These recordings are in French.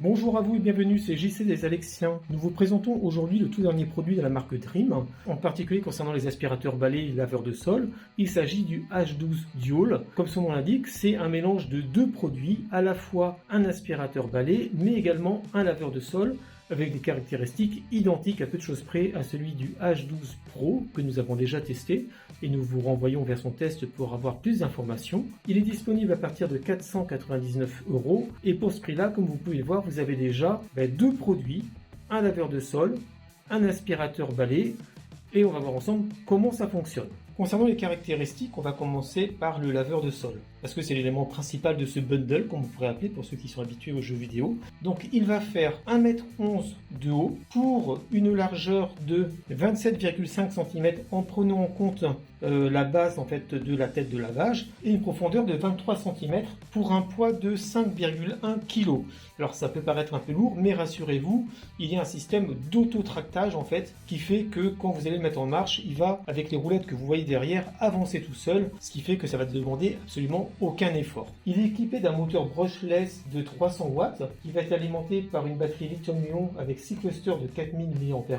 Bonjour à vous et bienvenue, c'est JC des Alexiens. Nous vous présentons aujourd'hui le tout dernier produit de la marque Dream, en particulier concernant les aspirateurs balais et laveurs de sol. Il s'agit du H12 Dual. Comme son nom l'indique, c'est un mélange de deux produits, à la fois un aspirateur balai, mais également un laveur de sol, avec des caractéristiques identiques à peu de choses près à celui du H12 Pro que nous avons déjà testé et nous vous renvoyons vers son test pour avoir plus d'informations. Il est disponible à partir de 499 € et pour ce prix là, comme vous pouvez le voir, vous avez déjà deux produits, un laveur de sol, un aspirateur balai et on va voir ensemble comment ça fonctionne. Concernant les caractéristiques, on va commencer par le laveur de sol, parce que c'est l'élément principal de ce bundle, comme vous pourrez appeler pour ceux qui sont habitués aux jeux vidéo. Donc il va faire 1,11 m de haut pour une largeur de 27,5 cm en prenant en compte la base en fait de la tête de lavage et une profondeur de 23 cm pour un poids de 5,1 kg. Alors ça peut paraître un peu lourd, mais rassurez-vous, il y a un système d'auto-tractage en fait qui fait que quand vous allez le mettre en marche, il va avec les roulettes que vous voyez derrière avancer tout seul, ce qui fait que ça va demander absolument aucun effort. Il est équipé d'un moteur brushless de 300 watts qui va être alimenté par une batterie lithium-ion avec 6 clusters de 4000 mAh.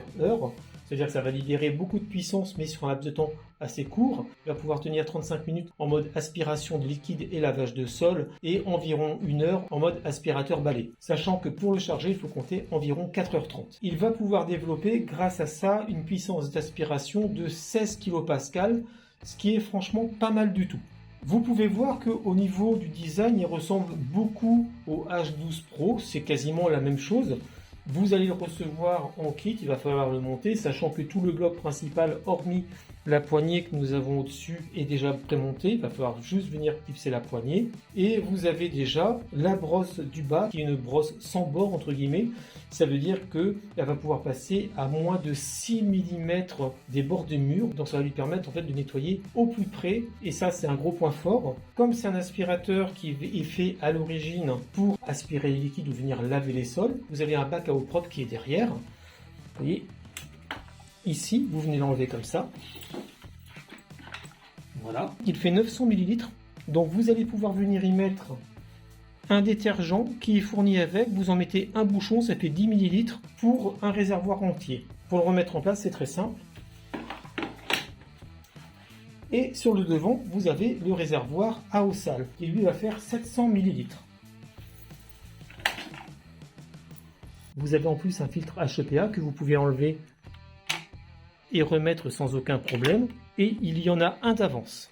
C'est-à-dire que ça va libérer beaucoup de puissance mais sur un laps de temps assez court. Il va pouvoir tenir 35 minutes en mode aspiration de liquide et lavage de sol et environ 1 heure en mode aspirateur balai. Sachant que pour le charger, il faut compter environ 4h30. Il va pouvoir développer grâce à ça une puissance d'aspiration de 16 kPa, ce qui est franchement pas mal du tout. Vous pouvez voir qu'au niveau du design, il ressemble beaucoup au H12 Pro, c'est quasiment la même chose. Vous allez le recevoir en kit, il va falloir le monter, sachant que tout le bloc principal, hormis la poignée que nous avons au-dessus, est déjà prémonté. Il va falloir juste venir clipser la poignée. Et vous avez déjà la brosse du bas, qui est une brosse sans bord, entre guillemets. Ça veut dire qu'elle va pouvoir passer à moins de 6 mm des bords de mur. Donc ça va lui permettre en fait de nettoyer au plus près. Et ça, c'est un gros point fort. Comme c'est un aspirateur qui est fait à l'origine pour aspirer les liquides ou venir laver les sols, vous avez un bac à eau propre qui est derrière. Vous voyez, ici, vous venez l'enlever comme ça. Voilà. Il fait 900 ml. Donc vous allez pouvoir venir y mettre un détergent qui est fourni avec. Vous en mettez un bouchon, ça fait 10 ml pour un réservoir entier. Pour le remettre en place, c'est très simple. Et sur le devant, vous avez le réservoir à eau sale qui lui va faire 700 ml. Vous avez en plus un filtre HEPA que vous pouvez enlever et remettre sans aucun problème. Et il y en a un d'avance.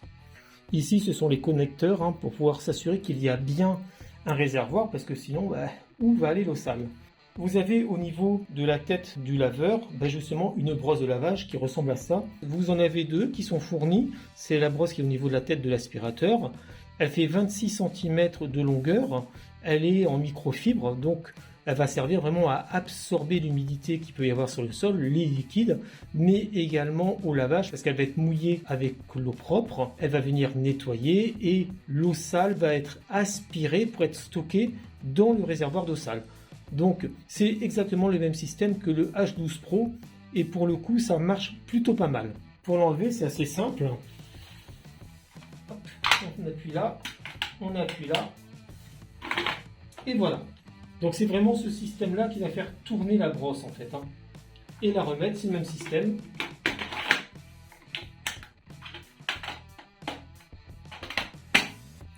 Ici, ce sont les connecteurs pour pouvoir s'assurer qu'il y a bien un réservoir, parce que sinon, où va aller l'eau sale? Vous avez au niveau de la tête du laveur, justement une brosse de lavage qui ressemble à ça. Vous en avez deux qui sont fournis. C'est la brosse qui est au niveau de la tête de l'aspirateur. Elle fait 26 cm de longueur. Elle est en microfibre, donc elle va servir vraiment à absorber l'humidité qu'il peut y avoir sur le sol, les liquides, mais également au lavage parce qu'elle va être mouillée avec l'eau propre. Elle va venir nettoyer et l'eau sale va être aspirée pour être stockée dans le réservoir d'eau sale. Donc c'est exactement le même système que le H12 Pro et pour le coup ça marche plutôt pas mal. Pour l'enlever, c'est assez simple. Hop, on appuie là, et voilà. Donc c'est vraiment ce système-là qui va faire tourner la brosse en fait. Et la remettre, c'est le même système.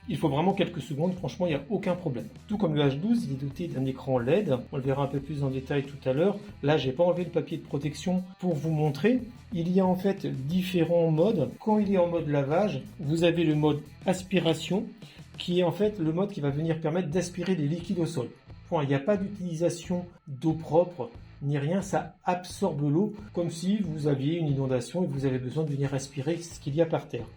Il faut vraiment quelques secondes, franchement il n'y a aucun problème. Tout comme le H12, il est doté d'un écran LED, on le verra un peu plus en détail tout à l'heure. Là j'ai pas enlevé le papier de protection pour vous montrer. Il y a en fait différents modes. Quand il est en mode lavage, vous avez le mode aspiration, qui est en fait le mode qui va venir permettre d'aspirer les liquides au sol. Il n'y a pas d'utilisation d'eau propre ni rien, ça absorbe l'eau comme si vous aviez une inondation et vous avez besoin de venir aspirer ce qu'il y a par terre.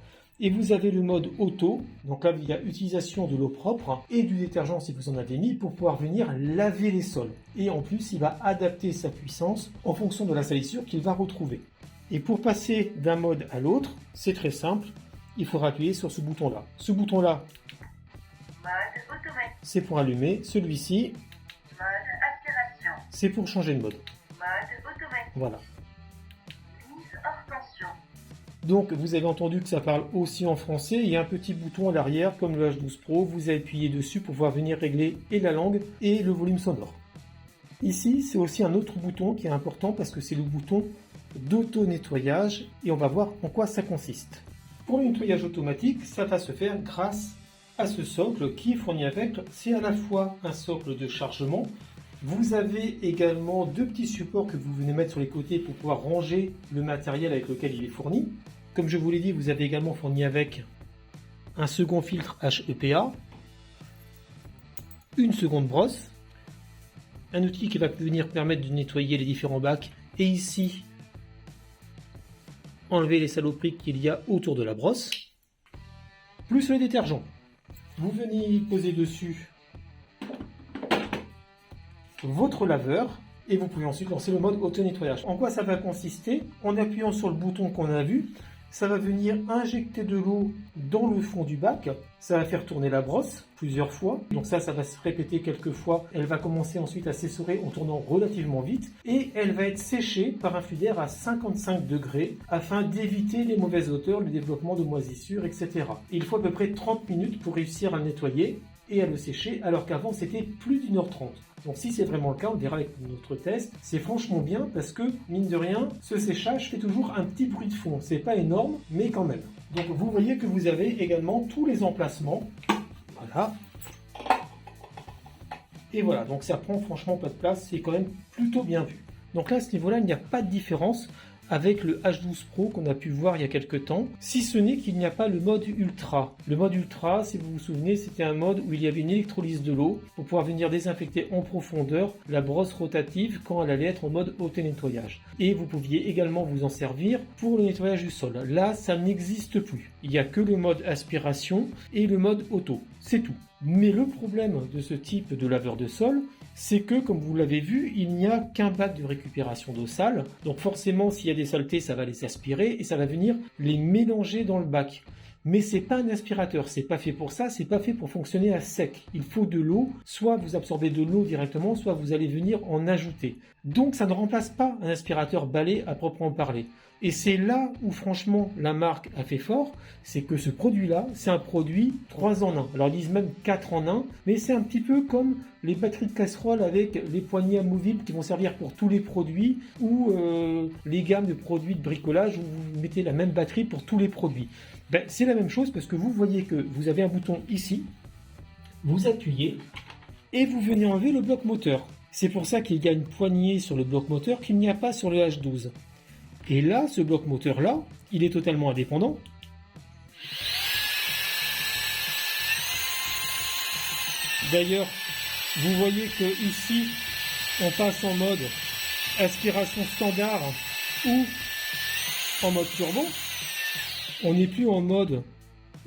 Et vous avez le mode auto, donc là il y a utilisation de l'eau propre et du détergent si vous en avez mis pour pouvoir venir laver les sols. Et en plus il va adapter sa puissance en fonction de la salissure qu'il va retrouver. Et pour passer d'un mode à l'autre, c'est très simple, il faudra appuyer sur ce bouton-là. Ce bouton-là, c'est pour allumer. Celui-ci, c'est pour changer de mode. Voilà. Donc vous avez entendu que ça parle aussi en français. Il y a un petit bouton à l'arrière comme le H12 Pro. Vous appuyez dessus pour pouvoir venir régler et la langue et le volume sonore. Ici, c'est aussi un autre bouton qui est important parce que c'est le bouton d'auto-nettoyage et on va voir en quoi ça consiste. Pour le nettoyage automatique, ça va se faire grâce à ce socle qui est fourni avec. C'est à la fois un socle de chargement. Vous avez également deux petits supports que vous venez mettre sur les côtés pour pouvoir ranger le matériel avec lequel il est fourni. Comme je vous l'ai dit, vous avez également fourni avec un second filtre HEPA, une seconde brosse, un outil qui va venir permettre de nettoyer les différents bacs et ici enlever les saloperies qu'il y a autour de la brosse, plus le détergent. Vous venez poser dessus votre laveur et vous pouvez ensuite lancer le mode auto-nettoyage. En quoi ça va consister? En appuyant sur le bouton qu'on a vu, ça va venir injecter de l'eau dans le fond du bac. Ça va faire tourner la brosse plusieurs fois. Donc ça va se répéter quelques fois. Elle va commencer ensuite à s'essorer en tournant relativement vite. Et elle va être séchée par un flux d'air à 55 degrés afin d'éviter les mauvaises odeurs, le développement de moisissures, etc. Il faut à peu près 30 minutes pour réussir à le nettoyer et à le sécher, alors qu'avant c'était plus d'1h30. Donc si c'est vraiment le cas, on verra avec notre test, c'est franchement bien parce que, mine de rien, ce séchage fait toujours un petit bruit de fond. C'est pas énorme, mais quand même. Donc vous voyez que vous avez également tous les emplacements. Voilà. Et voilà, donc ça prend franchement pas de place, c'est quand même plutôt bien vu. Donc là, à ce niveau-là, il n'y a pas de différence avec le H12 Pro qu'on a pu voir il y a quelques temps, si ce n'est qu'il n'y a pas le mode Ultra. Le mode Ultra, si vous vous souvenez, c'était un mode où il y avait une électrolyse de l'eau pour pouvoir venir désinfecter en profondeur la brosse rotative quand elle allait être en mode auto-nettoyage. Et vous pouviez également vous en servir pour le nettoyage du sol. Là, ça n'existe plus. Il n'y a que le mode aspiration et le mode auto. C'est tout. Mais le problème de ce type de laveur de sol, c'est que, comme vous l'avez vu, il n'y a qu'un bac de récupération d'eau sale. Donc forcément, s'il y a des saletés, ça va les aspirer et ça va venir les mélanger dans le bac. Mais c'est pas un aspirateur, c'est pas fait pour ça, c'est pas fait pour fonctionner à sec. Il faut de l'eau, soit vous absorbez de l'eau directement, soit vous allez venir en ajouter. Donc ça ne remplace pas un aspirateur balai à proprement parler. Et c'est là où franchement la marque a fait fort, c'est que ce produit-là, c'est un produit 3 en 1. Alors ils disent même 4 en 1, mais c'est un petit peu comme les batteries de casserole avec les poignées amovibles qui vont servir pour tous les produits ou les gammes de produits de bricolage où vous mettez la même batterie pour tous les produits. Ben, c'est la même chose parce que vous voyez que vous avez un bouton ici, vous appuyez et vous venez enlever le bloc moteur. C'est pour ça qu'il y a une poignée sur le bloc moteur qu'il n'y a pas sur le H12. Et là, ce bloc moteur-là, il est totalement indépendant. D'ailleurs, vous voyez que ici, on passe en mode aspiration standard ou en mode turbo. On n'est plus en mode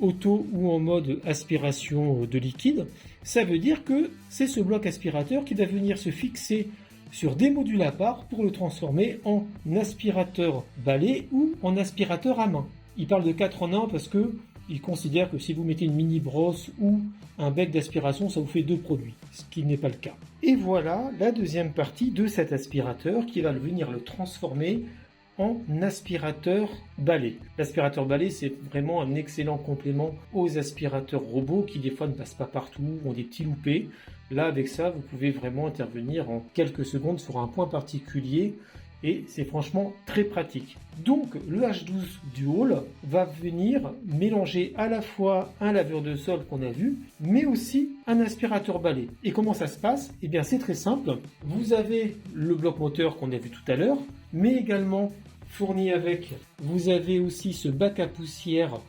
auto ou en mode aspiration de liquide. Ça veut dire que c'est ce bloc aspirateur qui va venir se fixer sur des modules à part pour le transformer en aspirateur balai ou en aspirateur à main. Il parle de 4 en 1 parce que il considère que si vous mettez une mini brosse ou un bec d'aspiration, ça vous fait 2 produits, ce qui n'est pas le cas. Et voilà la deuxième partie de cet aspirateur qui va venir le transformer en aspirateur balai. L'aspirateur balai, c'est vraiment un excellent complément aux aspirateurs robots qui des fois ne passent pas partout, ont des petits loupés. Là, avec ça, vous pouvez vraiment intervenir en quelques secondes sur un point particulier et c'est franchement très pratique. Donc, le H12 Dual va venir mélanger à la fois un laveur de sol qu'on a vu, mais aussi un aspirateur balai. Et comment ça se passe? Eh bien, c'est très simple. Vous avez le bloc moteur qu'on a vu tout à l'heure, mais également fourni avec, vous avez aussi ce bac à poussière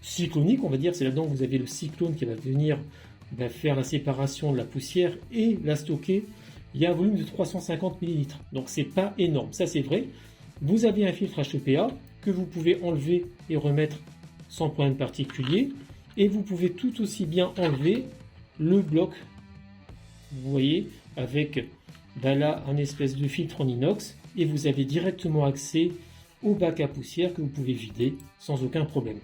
cyclonique, on va dire, c'est là-dedans que vous avez le cyclone qui va venir faire la séparation de la poussière et la stocker. Il y a un volume de 350 ml, donc c'est pas énorme, ça c'est vrai. Vous avez un filtre HEPA que vous pouvez enlever et remettre sans problème particulier, et vous pouvez tout aussi bien enlever le bloc, vous voyez, avec là un espèce de filtre en inox, et vous avez directement accès au bac à poussière que vous pouvez vider sans aucun problème.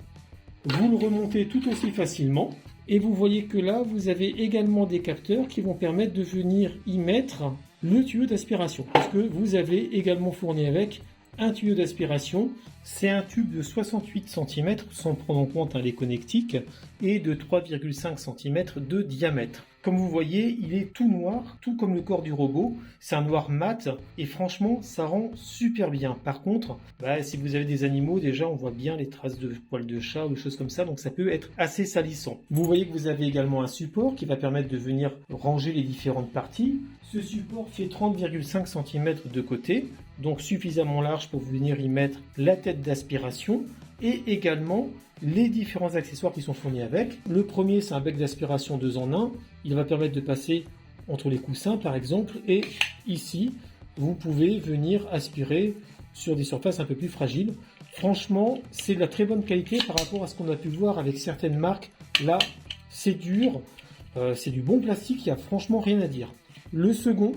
Vous le remontez tout aussi facilement. Et vous voyez que là, vous avez également des capteurs qui vont permettre de venir y mettre le tuyau d'aspiration. Parce que vous avez également fourni avec un tuyau d'aspiration. C'est un tube de 68 cm sans prendre en compte les connectiques et de 3,5 cm de diamètre. Comme vous voyez, il est tout noir, tout comme le corps du robot. C'est un noir mat et franchement, ça rend super bien. Par contre, si vous avez des animaux, déjà, on voit bien les traces de poils de chat ou des choses comme ça, donc ça peut être assez salissant. Vous voyez que vous avez également un support qui va permettre de venir ranger les différentes parties. Ce support fait 30,5 cm de côté, donc suffisamment large pour venir y mettre la tête d'aspiration et également les différents accessoires qui sont fournis avec. Le premier, c'est un bec d'aspiration 2 en 1. Il va permettre de passer entre les coussins par exemple, et ici vous pouvez venir aspirer sur des surfaces un peu plus fragiles. Franchement, c'est de la très bonne qualité par rapport à ce qu'on a pu voir avec certaines marques. Là, c'est dur, c'est du bon plastique, il n'y a franchement rien à dire. Le second,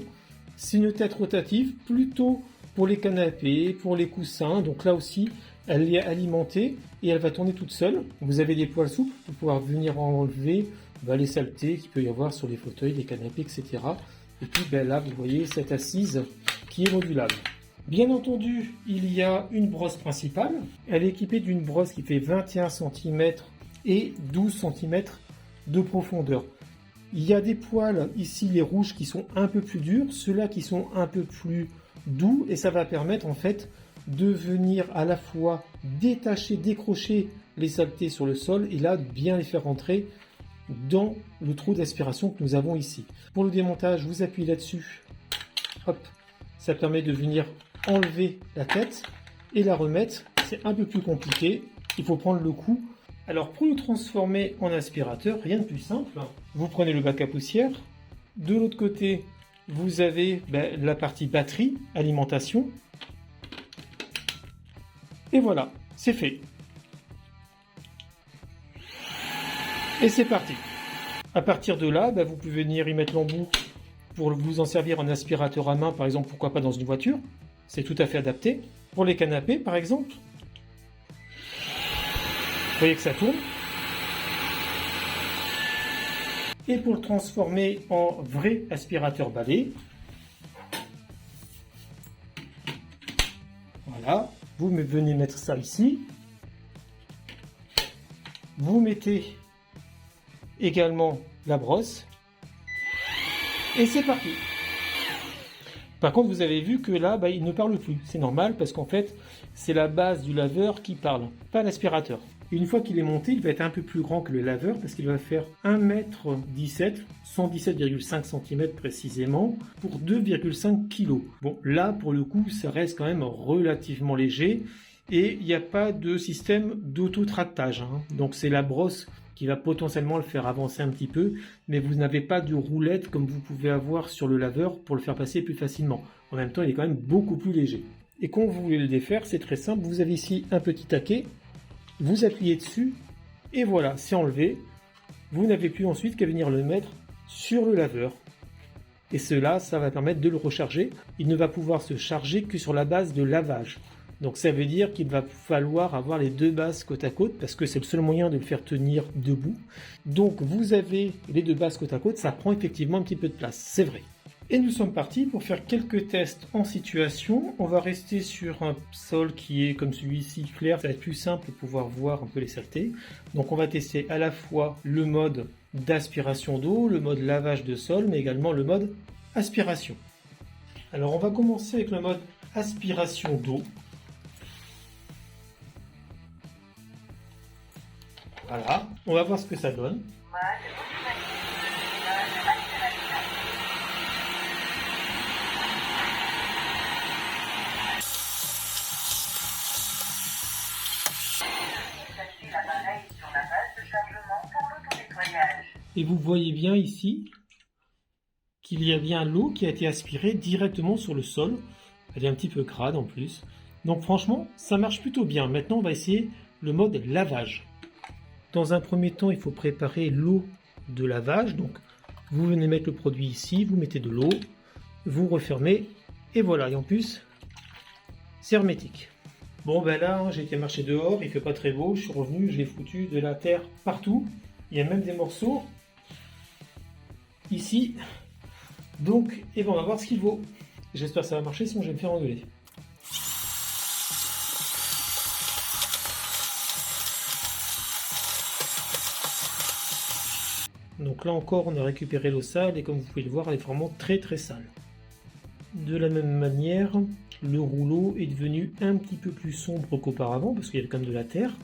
c'est une tête rotative, plutôt pour les canapés, pour les coussins, donc là aussi, elle est alimentée et elle va tourner toute seule. Vous avez des poils souples pour pouvoir venir enlever les saletés qu'il peut y avoir sur les fauteuils, les canapés, etc. Et puis là, vous voyez cette assise qui est modulable. Bien entendu, il y a une brosse principale. Elle est équipée d'une brosse qui fait 21 cm et 12 cm de profondeur. Il y a des poils ici, les rouges, qui sont un peu plus durs, ceux-là qui sont un peu plus doux, et ça va permettre en fait de venir à la fois détacher, décrocher les saletés sur le sol et là bien les faire rentrer dans le trou d'aspiration que nous avons ici. Pour le démontage, vous appuyez là-dessus, hop, ça permet de venir enlever la tête et la remettre. C'est un peu plus compliqué, il faut prendre le coup. Alors pour le transformer en aspirateur, rien de plus simple, vous prenez le bac à poussière, de l'autre côté vous avez la partie batterie, alimentation, et voilà, c'est fait. Et c'est parti. À partir de là, vous pouvez venir y mettre l'embout pour vous en servir en aspirateur à main, par exemple, pourquoi pas dans une voiture. C'est tout à fait adapté. Pour les canapés, par exemple. Vous voyez que ça tourne. Et pour le transformer en vrai aspirateur balai, voilà, vous venez mettre ça ici. Vous mettez également la brosse. Et c'est parti. Par contre, vous avez vu que là, il ne parle plus. C'est normal parce qu'en fait, c'est la base du laveur qui parle, pas l'aspirateur. Une fois qu'il est monté, il va être un peu plus grand que le laveur parce qu'il va faire 1,17 m, 117,5 cm précisément, pour 2,5 kg. Bon, là, pour le coup, ça reste quand même relativement léger et il n'y a pas de système d'auto-tractage. Donc, c'est la brosse qui va potentiellement le faire avancer un petit peu, mais vous n'avez pas de roulette comme vous pouvez avoir sur le laveur pour le faire passer plus facilement. En même temps, il est quand même beaucoup plus léger. Et quand vous voulez le défaire, c'est très simple. Vous avez ici un petit taquet. Vous appuyez dessus et voilà, c'est enlevé. Vous n'avez plus ensuite qu'à venir le mettre sur le laveur. Et cela, ça va permettre de le recharger. Il ne va pouvoir se charger que sur la base de lavage. Donc ça veut dire qu'il va falloir avoir les deux bases côte à côte parce que c'est le seul moyen de le faire tenir debout. Donc vous avez les deux bases côte à côte, ça prend effectivement un petit peu de place, c'est vrai. Et nous sommes partis pour faire quelques tests en situation. On va rester sur un sol qui est comme celui-ci clair. Ça va être plus simple pour pouvoir voir un peu les saletés. Donc on va tester à la fois le mode d'aspiration d'eau, le mode lavage de sol, mais également le mode aspiration. Alors on va commencer avec le mode aspiration d'eau. Voilà, on va voir ce que ça donne. Et vous voyez bien ici qu'il y a bien l'eau qui a été aspirée directement sur le sol. Elle est un petit peu crade en plus. Donc franchement, ça marche plutôt bien. Maintenant, on va essayer le mode lavage. Dans un premier temps, il faut préparer l'eau de lavage. Donc vous venez mettre le produit ici, vous mettez de l'eau, vous refermez et voilà. Et en plus, c'est hermétique. Bon là, j'ai été marcher dehors, il fait pas très beau. Je suis revenu, j'ai foutu de la terre partout. Il y a même des morceaux ici. Donc, on va voir ce qu'il vaut. J'espère que ça va marcher, sinon je vais me faire engueuler. Donc là encore, on a récupéré l'eau sale et comme vous pouvez le voir, elle est vraiment très très sale. De la même manière, le rouleau est devenu un petit peu plus sombre qu'auparavant parce qu'il y avait quand même de la terre.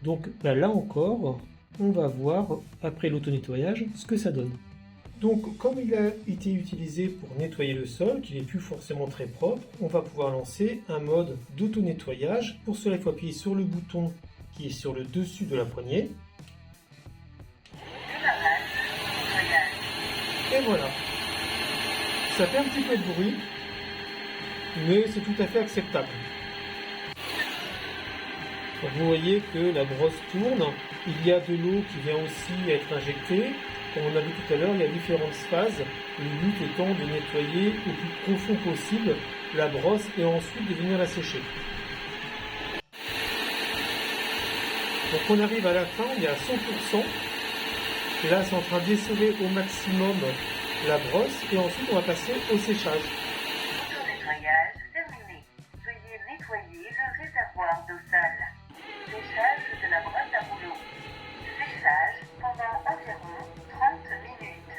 Donc là encore, on va voir après l'auto-nettoyage ce que ça donne. Donc comme il a été utilisé pour nettoyer le sol, qu'il n'est plus forcément très propre, on va pouvoir lancer un mode d'auto-nettoyage. Pour cela, il faut appuyer sur le bouton qui est sur le dessus de la poignée. Et voilà. Ça fait un petit peu de bruit, mais c'est tout à fait acceptable. Donc vous voyez que la brosse tourne, il y a de l'eau qui vient aussi être injectée. Comme on a vu tout à l'heure, il y a différentes phases, le but étant de nettoyer au plus profond possible la brosse et ensuite de venir la sécher. Donc on arrive à la fin, on est à 100%. Et là, c'est en train d'essorer au maximum la brosse et ensuite on va passer au séchage. Auto-nettoyage terminé. Veuillez nettoyer le réservoir d'eau sale. Séchage de la brosse à rouleau. Séchage pendant environ 30 minutes.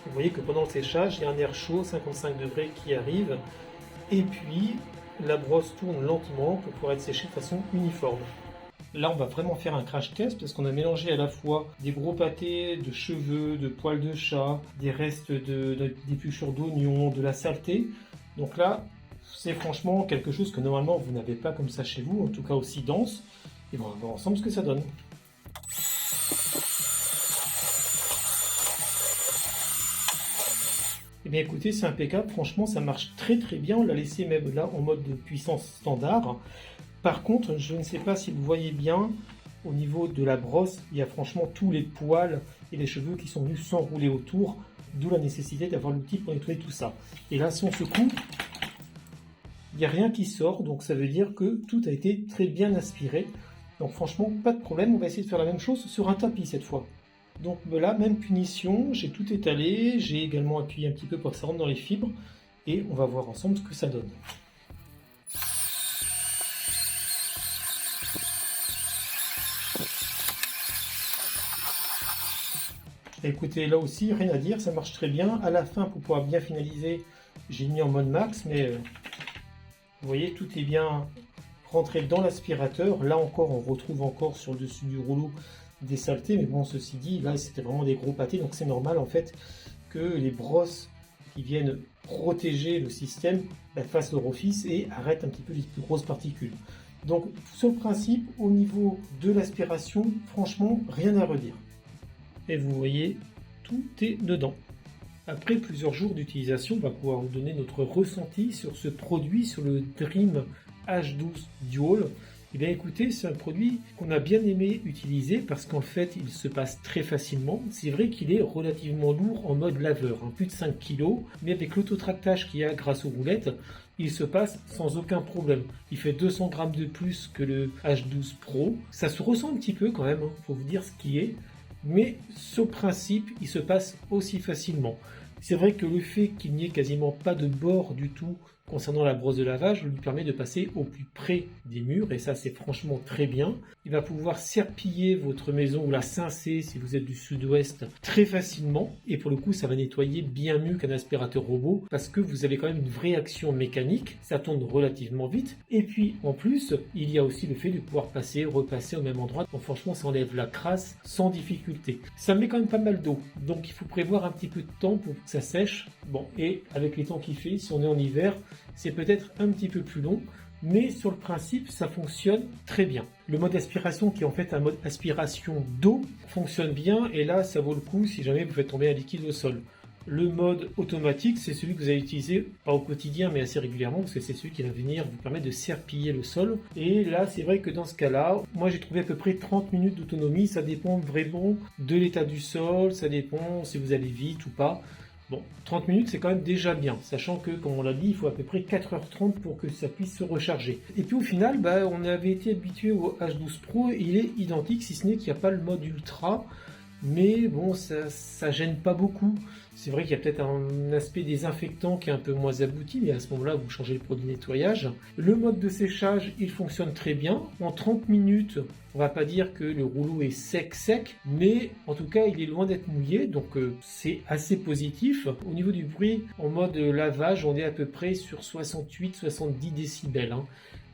Vous voyez que pendant le séchage, il y a un air chaud, 55 degrés, qui arrive. Et puis, la brosse tourne lentement pour pouvoir être séchée de façon uniforme. Là, on va vraiment faire un crash test parce qu'on a mélangé à la fois des gros pâtés de cheveux, de poils de chat, des restes d'épluchures d'oignons, de la saleté. Donc là, c'est franchement quelque chose que normalement vous n'avez pas comme ça chez vous, en tout cas aussi dense. Et bon, on va voir ensemble ce que ça donne. Eh bien écoutez, c'est impeccable, franchement ça marche très très bien, on l'a laissé même là en mode de puissance standard. Par contre, je ne sais pas si vous voyez bien, au niveau de la brosse, il y a franchement tous les poils et les cheveux qui sont venus s'enrouler autour, d'où la nécessité d'avoir l'outil pour nettoyer tout ça. Et là, si on secoue, il n'y a rien qui sort, donc ça veut dire que tout a été très bien aspiré. Donc franchement, pas de problème, on va essayer de faire la même chose sur un tapis cette fois. Donc là, même punition, j'ai tout étalé, j'ai également appuyé un petit peu pour que ça rentre dans les fibres, et on va voir ensemble ce que ça donne. Écoutez, là aussi, rien à dire, ça marche très bien. À la fin, pour pouvoir bien finaliser, j'ai mis en mode max, mais vous voyez, tout est bien rentré dans l'aspirateur. Là encore, on retrouve encore sur le dessus du rouleau des saletés, mais bon, ceci dit, là, c'était vraiment des gros pâtés, donc c'est normal en fait que les brosses qui viennent protéger le système fassent leur office et arrêtent un petit peu les plus grosses particules. Donc, sur le principe, au niveau de l'aspiration, franchement, rien à redire. Et vous voyez, tout est dedans. Après plusieurs jours d'utilisation, on va pouvoir vous donner notre ressenti sur ce produit, sur le Dream H12 Dual. Eh bien écoutez, c'est un produit qu'on a bien aimé utiliser parce qu'en fait, il se passe très facilement. C'est vrai qu'il est relativement lourd en mode laveur, plus de 5 kg, mais avec l'autotractage qu'il y a grâce aux roulettes, il se passe sans aucun problème. Il fait 200 grammes de plus que le H12 Pro. Ça se ressent un petit peu quand même, faut vous dire ce qui est. Mais sur principe, il se passe aussi facilement. C'est vrai que le fait qu'il n'y ait quasiment pas de bord du tout concernant la brosse de lavage lui permet de passer au plus près des murs et ça c'est franchement très bien. Il va pouvoir serpiller votre maison ou la cincer si vous êtes du sud-ouest très facilement et pour le coup ça va nettoyer bien mieux qu'un aspirateur robot parce que vous avez quand même une vraie action mécanique, ça tourne relativement vite et puis en plus il y a aussi le fait de pouvoir passer, repasser au même endroit. Donc franchement ça enlève la crasse sans difficulté. Ça met quand même pas mal d'eau donc il faut prévoir un petit peu de temps pour que ça sèche. Bon et avec les temps qu'il fait, si on est en hiver, c'est peut-être un petit peu plus long, mais sur le principe, ça fonctionne très bien. Le mode aspiration, qui est en fait un mode aspiration d'eau, fonctionne bien, et là, ça vaut le coup si jamais vous faites tomber un liquide au sol. Le mode automatique, c'est celui que vous allez utiliser, pas au quotidien, mais assez régulièrement, parce que c'est celui qui va venir vous permettre de serpiller le sol. Et là, c'est vrai que dans ce cas-là, moi j'ai trouvé à peu près 30 minutes d'autonomie, ça dépend vraiment de l'état du sol, ça dépend si vous allez vite ou pas. Bon, 30 minutes c'est quand même déjà bien, sachant que, comme on l'a dit, il faut à peu près 4h30 pour que ça puisse se recharger. Et puis au final, on avait été habitué au H12 Pro et il est identique, si ce n'est qu'il n'y a pas le mode Ultra. mais bon, ça gêne pas beaucoup. C'est vrai qu'il y a peut-être un aspect désinfectant qui est un peu moins abouti, mais à ce moment-là, vous changez le produit de nettoyage. Le mode de séchage, il fonctionne très bien. En 30 minutes, on va pas dire que le rouleau est sec, mais en tout cas, il est loin d'être mouillé, donc c'est assez positif. Au niveau du bruit, en mode lavage, on est à peu près sur 68-70 décibels.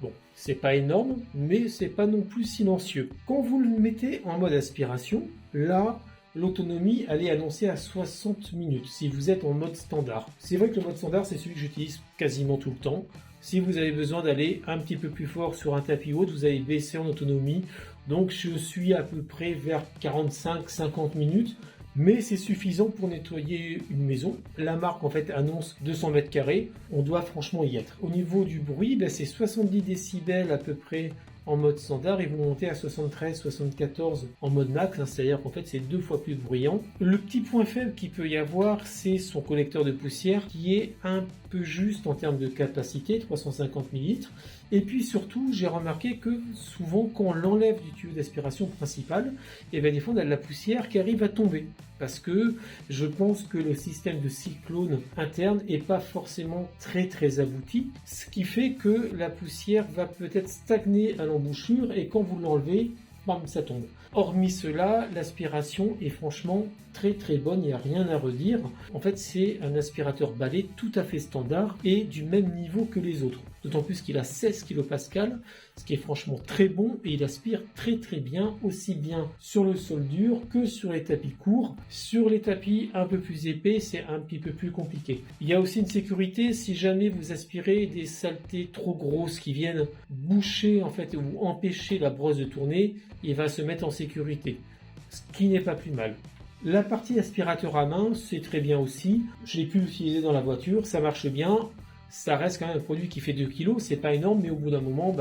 Bon, c'est pas énorme, mais c'est pas non plus silencieux. Quand vous le mettez en mode aspiration, là, l'autonomie, elle est annoncée à 60 minutes si vous êtes en mode standard. C'est vrai que le mode standard, c'est celui que j'utilise quasiment tout le temps. Si vous avez besoin d'aller un petit peu plus fort sur un tapis haut, vous allez baisser en autonomie. Donc je suis à peu près vers 45-50 minutes. Mais c'est suffisant pour nettoyer une maison. La marque en fait annonce 200 mètres carrés. On doit franchement y être. Au niveau du bruit, c'est 70 décibels à peu près en mode standard et vous montez à 73-74 en mode max, c'est-à-dire qu'en fait c'est 2 fois plus bruyant. Le petit point faible qu'il peut y avoir, c'est son collecteur de poussière qui est un peu juste en termes de capacité, 350 ml. Et puis surtout, j'ai remarqué que souvent quand on l'enlève du tuyau d'aspiration principal, et des fois on a de la poussière qui arrive à tomber. Parce que je pense que le système de cyclone interne n'est pas forcément très abouti, ce qui fait que la poussière va peut-être stagner à l'embouchure et quand vous l'enlevez, bam, ça tombe. Hormis cela, l'aspiration est franchement très bonne, il n'y a rien à redire. En fait, c'est un aspirateur balai tout à fait standard et du même niveau que les autres. D'autant plus qu'il a 16 kPa, ce qui est franchement très bon et il aspire très bien, aussi bien sur le sol dur que sur les tapis courts. Sur les tapis un peu plus épais, c'est un petit peu plus compliqué. Il y a aussi une sécurité, si jamais vous aspirez des saletés trop grosses qui viennent boucher en fait ou empêcher la brosse de tourner, il va se mettre en sécurité, ce qui n'est pas plus mal. La partie aspirateur à main, c'est très bien aussi. Je l'ai pu l'utiliser dans la voiture, ça marche bien. Ça reste quand même un produit qui fait 2 kg, c'est pas énorme, mais au bout d'un moment,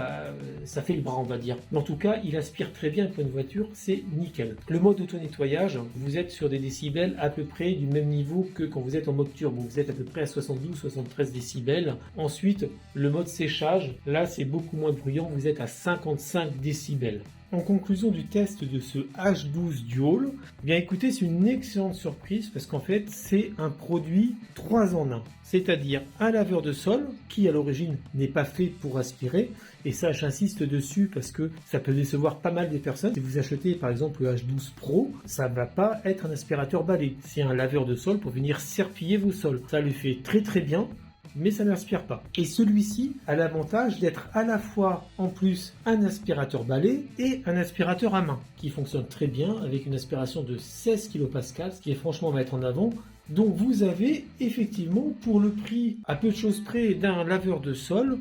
ça fait le bras, on va dire. Mais en tout cas, il aspire très bien pour une voiture, c'est nickel. Le mode auto-nettoyage, vous êtes sur des décibels à peu près du même niveau que quand vous êtes en mode turbo. Vous êtes à peu près à 72-73 décibels. Ensuite, le mode séchage, là, c'est beaucoup moins bruyant, vous êtes à 55 décibels. En conclusion du test de ce H12 Dual, bien écoutez, c'est une excellente surprise parce qu'en fait, c'est un produit 3 en 1. C'est-à-dire un laveur de sol qui à l'origine n'est pas fait pour aspirer. Et ça, j'insiste dessus parce que ça peut décevoir pas mal des personnes. Si vous achetez par exemple le H12 Pro, ça ne va pas être un aspirateur balai. C'est un laveur de sol pour venir serpiller vos sols. Ça le fait très bien, mais ça n'aspire pas. Et celui-ci a l'avantage d'être à la fois en plus un aspirateur balai et un aspirateur à main qui fonctionne très bien avec une aspiration de 16 kPa, ce qui est franchement à mettre en avant. Donc vous avez effectivement pour le prix à peu de choses près d'un laveur de sol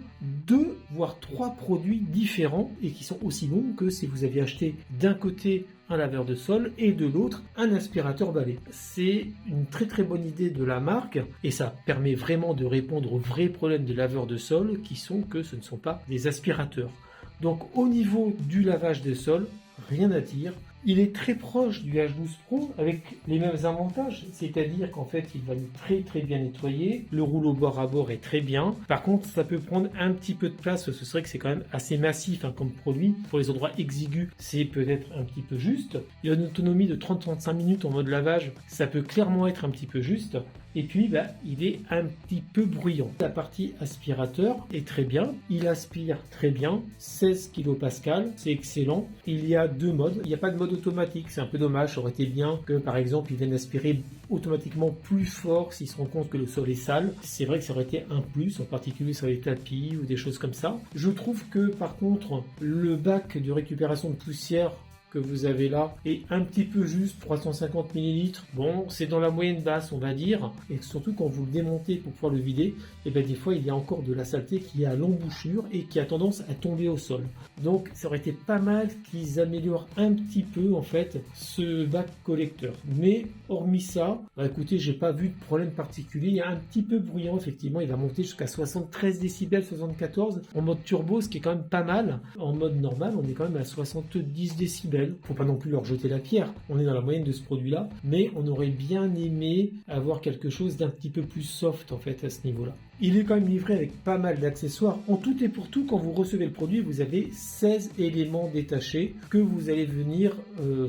2 voire 3 produits différents et qui sont aussi bons que si vous aviez acheté d'un côté un laveur de sol et de l'autre un aspirateur balai. C'est une très bonne idée de la marque et ça permet vraiment de répondre aux vrais problèmes des laveurs de sol qui sont que ce ne sont pas des aspirateurs. Donc au niveau du lavage des sols, rien à dire. Il est très proche du H12 Pro avec les mêmes avantages, c'est-à-dire qu'en fait il va très bien nettoyer, le rouleau bord à bord est très bien, par contre ça peut prendre un petit peu de place, ce serait que c'est quand même assez massif comme produit, pour les endroits exigus c'est peut-être un petit peu juste, il y a une autonomie de 30-35 minutes en mode lavage, ça peut clairement être un petit peu juste, et puis il est un petit peu bruyant. La partie aspirateur est très bien, il aspire très bien, 16 kPa, c'est excellent. Il y a 2 modes, il n'y a pas de mode automatique, c'est un peu dommage, ça aurait été bien que par exemple il vienne aspirer automatiquement plus fort s'il se rend compte que le sol est sale. C'est vrai que ça aurait été un plus, en particulier sur les tapis ou des choses comme ça. Je trouve que par contre le bac de récupération de poussière que vous avez là est un petit peu juste, 350 ml. Bon, c'est dans la moyenne basse, on va dire. Et surtout quand vous le démontez pour pouvoir le vider, des fois il y a encore de la saleté qui est à l'embouchure et qui a tendance à tomber au sol. Donc ça aurait été pas mal qu'ils améliorent un petit peu en fait ce bac collecteur. Mais hormis ça, écoutez, j'ai pas vu de problème particulier. Il y a un petit peu bruyant, effectivement, il va monter jusqu'à 73 décibels, 74 en mode turbo, ce qui est quand même pas mal. En mode normal, on est quand même à 70 décibels. Faut pas non plus leur jeter la pierre, on est dans la moyenne de ce produit là, mais on aurait bien aimé avoir quelque chose d'un petit peu plus soft en fait à ce niveau là. Il est quand même livré avec pas mal d'accessoires. En tout et pour tout, quand vous recevez le produit, vous avez 16 éléments détachés que vous allez venir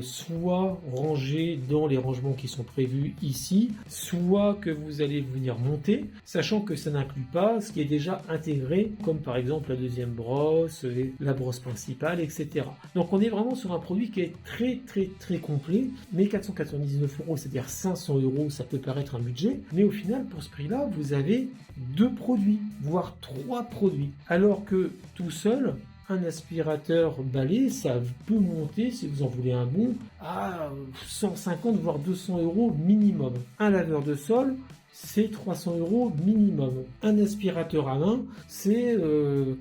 soit ranger dans les rangements qui sont prévus ici, soit que vous allez venir monter, sachant que ça n'inclut pas ce qui est déjà intégré, comme par exemple la deuxième brosse, la brosse principale, etc. Donc on est vraiment sur un produit qui est très complet, mais 499 €, c'est-à-dire 500 €, ça peut paraître un budget, mais au final, pour ce prix-là, vous avez 2 produits, voire 3 produits. Alors que tout seul, un aspirateur balai, ça peut monter, si vous en voulez un bon, à 150 voire 200 € minimum. Un laveur de sol, c'est 300 € minimum. Un aspirateur à main, c'est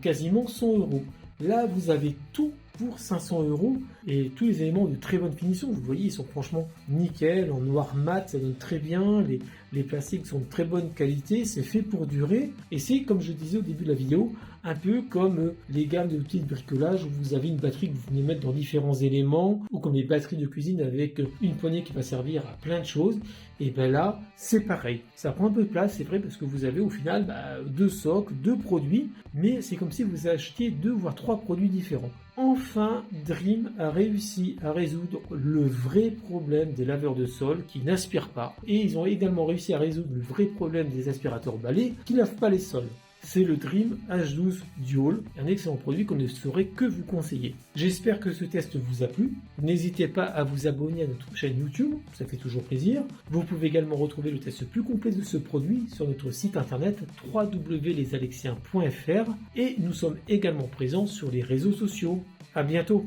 quasiment 100 €. Là, vous avez tout pour 500 € et tous les éléments de très bonne finition. Vous voyez, ils sont franchement nickel, en noir mat, ça donne très bien. Les plastiques sont de très bonne qualité, c'est fait pour durer. Et c'est, comme je disais au début de la vidéo, un peu comme les gammes d'outils de bricolage où vous avez une batterie que vous venez mettre dans différents éléments, ou comme les batteries de cuisine avec une poignée qui va servir à plein de choses. Et bien là, c'est pareil. Ça prend un peu de place, c'est vrai, parce que vous avez au final 2 socles, 2 produits, mais c'est comme si vous achetiez 2 voire 3 produits différents. Enfin, Dream a réussi à résoudre le vrai problème des laveurs de sol qui n'aspirent pas. Et ils ont également réussi à résoudre le vrai problème des aspirateurs balais qui ne lavent pas les sols. C'est le Dream H12 Dual, un excellent produit qu'on ne saurait que vous conseiller. J'espère que ce test vous a plu. N'hésitez pas à vous abonner à notre chaîne YouTube, ça fait toujours plaisir. Vous pouvez également retrouver le test plus complet de ce produit sur notre site internet www.lesalexiens.fr et nous sommes également présents sur les réseaux sociaux. À bientôt!